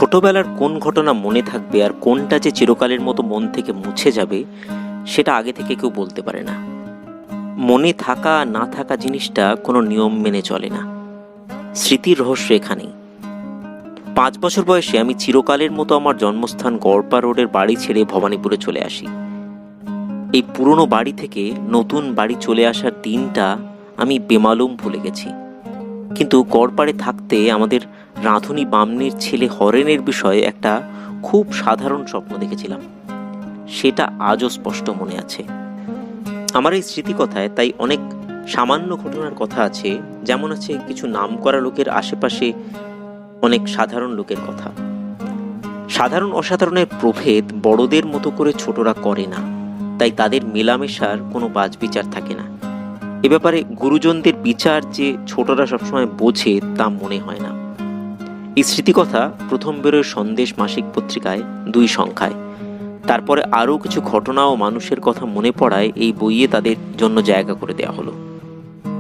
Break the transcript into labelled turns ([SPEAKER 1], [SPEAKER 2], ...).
[SPEAKER 1] ছোটবেলার কোন ঘটনা মনে থাকবে আর কোনটা যে চিরকালের মতো মন থেকে মুছে যাবে সেটা আগে থেকে কেউ বলতে পারে না। মনে থাকা না থাকা জিনিসটা কোনো নিয়ম মেনে চলে না। স্মৃতির রহস্য এখানেই। 5 বছর বয়সে আমি চিরকালের মতো আমার জন্মস্থান গড়পা রোডের বাড়ি ছেড়ে ভবানীপুরে চলে আসি। এই পুরনো বাড়ি থেকে নতুন বাড়ি চলে আসার দিনটা আমি বেমালুম ভুলে গেছি। কিন্তু গড়পাড়ে থাকতে আমাদের রাঁধুনি বামনির ছেলে হরেনের বিষয়ে একটা খুব সাধারণ স্বপ্ন দেখেছিলাম, সেটা আজও স্পষ্ট মনে আছে। আমার এই স্মৃতিকথায় তাই অনেক সামান্য ঘটনার কথা আছে, যেমন আছে কিছু নামকরা লোকের আশেপাশে অনেক সাধারণ লোকের কথা। সাধারণ অসাধারণের প্রভেদ বড়দের মতো করে ছোটরা করে না, তাই তাদের মেলামেশার কোনো বাছবিচার থাকে না। এ ব্যাপারে গুরুজনদের বিচার যে ছোটরা সবসময় বোঝে তা মনে হয় না। এই স্মৃতিকথা প্রথম বেরোয় সন্দেশ মাসিক পত্রিকায় 2 সংখ্যায়। তারপরে আরও কিছু ঘটনা ও মানুষের কথা মনে পড়ায় এই বইয়ে তাদের জন্য জায়গা করে দেওয়া হলো।